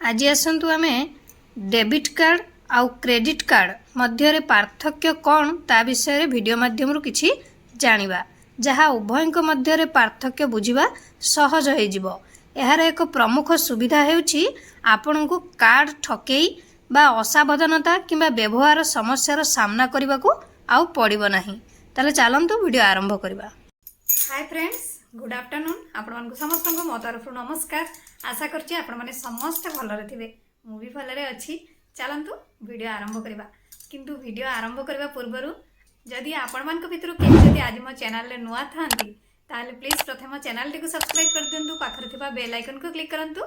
आज आसतु आम debit card आउ क्रेडिट कार्ड मध्य पार्थक्य कौन ता विषय वीडियो माध्यम किछि जानिबा जहाँ उभय मध्य पार्थक्य बुझिबा सहज हो। यार एक प्रमुख सुविधा हेउछि आपन को कार्ड ठकेई बा असावधानता किंबा व्यवहार समस्यार सामना करने को आउ पड़िबो नाही। ताले चलंतु वीडियो आरंभ करबा। Hi friends, good afternoon. आपण मानक समस्त को मो तरफ नमस्कार। आशा करछि आपण माने समस्त भलरे थिबे। मु भी भलरे अछि। चलंतु वीडियो आरंभ करबा। किंतु वीडियो आरंभ करबा पूर्वरु जदि आपण मानक भितरु के जदि आज मो चैनल रे नुआ थांती ताले प्लीज प्रथम चैनल टी को सब्सक्राइब कर दियंतु, पाखरे थिबा बेल आइकन को क्लिक करंतु,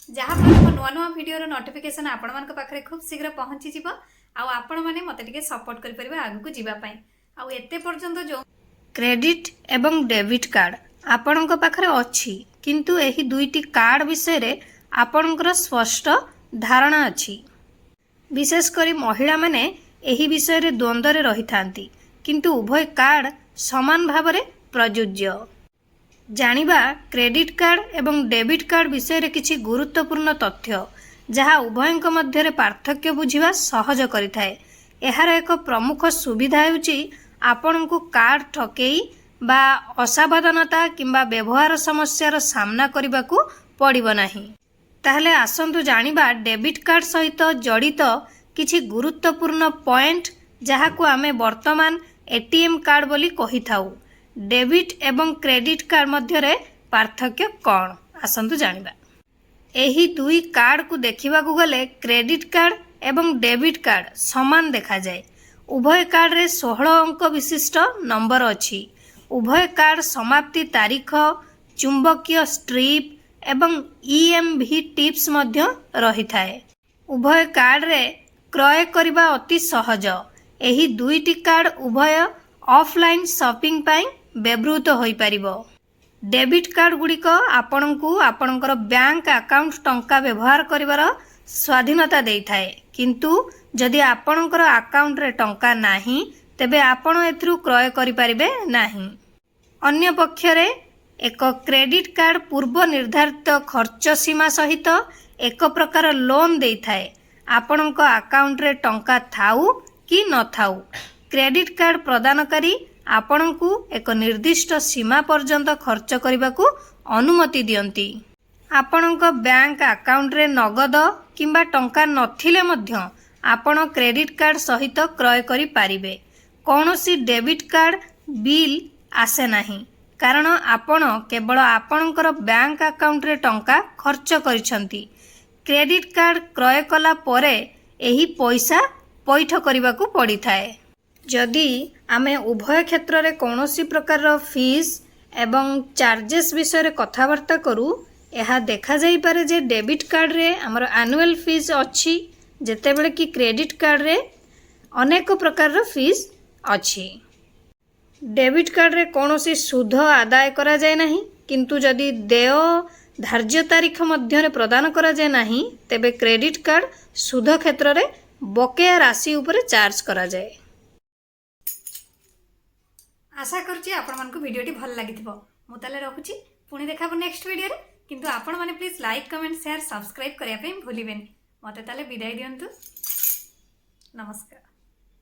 जहाँ पर मो नुआ नुआ वीडियो रो नोटिफिकेशन आपण मानक पाखरे खूब शीघ्र पहुंची जिवो आ आपण माने मते टिके सपोर्ट कर परिबा आगु को जिबा पई। आ एते पर्यंत जो क्रेडिट एवं डेबिट कार्ड आपणक पाखरे अछि किंतु एही दुईटी कार्ड विषय रे आपणकर स्पष्ट धारणा अछि। विशेषकर महिला माने एही विषय रे द्वंद्व रे रही थांती किंतु उभय कार्ड समान भाव रे प्रयोज्य। जानिबा क्रेडिट कार्ड एवं डेबिट कार्ड विषय रे किछि गुरुत्वपूर्ण तथ्य जहाँ उभयक मध्य पार्थक्य बुझिबा सहज करिथाए। एहार एक प्रमुख सुविधा हेउछि आपण को कार्ड ठकेई बा असावधानता किंबा व्यवहार समस्यार सामना करने को पड़िबो नाही। ताहले आसंतु जानिबा डेबिट कार्ड सहित जड़ित किछि गुरुत्वपूर्ण पॉइंट जहाँ को आमे वर्तमान एटीएम कार्ड बोली कहि थाउ। डेबिट एवं क्रेडिट कार्ड मध्य रे पार्थक्य कौन आसंतु जानिबा। एही दुई कार्ड को देखिबा को गले क्रेडिट कार्ड एवं डेबिट कार्ड समान देखा जाए। उभय कार्ड रे 16 अंक विशिष्ट नंबर अछि। उभय कार्ड समाप्ति तारीख, चुंबकीय स्ट्रिप एवं ईएमवी टिप्स मध्य रही थाए। उभय कार्ड रे क्रय करिबा अति सहज। एही दुईटी कार्ड उभय ऑफलाइन शॉपिंग पाई व्यवहृत होई परिबो। डेबिट कार्ड गुड़िक आपणकू आपणकर बैंक अकाउंट टंका व्यवहार करिवार स्वाधीनता देई थाए, किंतु जदि आपणकर अकाउंट रे टंका नाही तेबे आपण एथरु क्रय करि परिबे नाही। अन्य पक्षरे एक क्रेडिट कार्ड पूर्व निर्धारित खर्च सीमा सहित एक प्रकार लोन देई थाए। आपणक अकाउंट रे टंका थाउ कि न थाउ क्रेडिट कार्ड प्रदानकारी आपणकू एक निर्दिष्ट सीमा पर्यंत खर्च करने को अनुमति दियंती। आपणक बैंक अकाउंट रे नगद किंबा टंका नथिले मध्य आपण क्रेडिट कार्ड सहित क्रय करि पारिबे। कौनसी डेबिट कार्ड बिल आसे नाही कारण आपण केवल आपणकर बैंक अकाउंट रे टंका खर्च करिसंती। क्रेडिट कार्ड क्रय कला परे एही पैसा पैठ करने को पड़ी थाए। जदि आमे उभय क्षेत्र रे कौनसी प्रकार फीस एवं चार्जेस विषय रे कथावार्ता करू, यह देखा जाई पारे जे डेबिट कार्ड रे हमर एनुअल फीस अछि जेतेबेले कि क्रेडिट कार्ड रे अनेक प्रकार फीस अछि। डेबिट कार्ड रे कौनसी सुध आदाय करा जाय नाही, किंतु जदि देय धार्य तारीख मध्य रे प्रदान करा जाय नाही तेबे क्रेडिट कार्ड सुध क्षेत्र रे बकेया राशि उपरे चार्ज करा जाय। आशा करछि आपण मानक वीडियोटी भल लागिथिबो। मु ताले रखुछि, पुणी देखाबो नेक्स्ट वीडियो रे। किंतु आपण माने please like comment share subscribe करिया पे भूलिबेनी। मते ताले विदाय दियंतु। नमस्कार।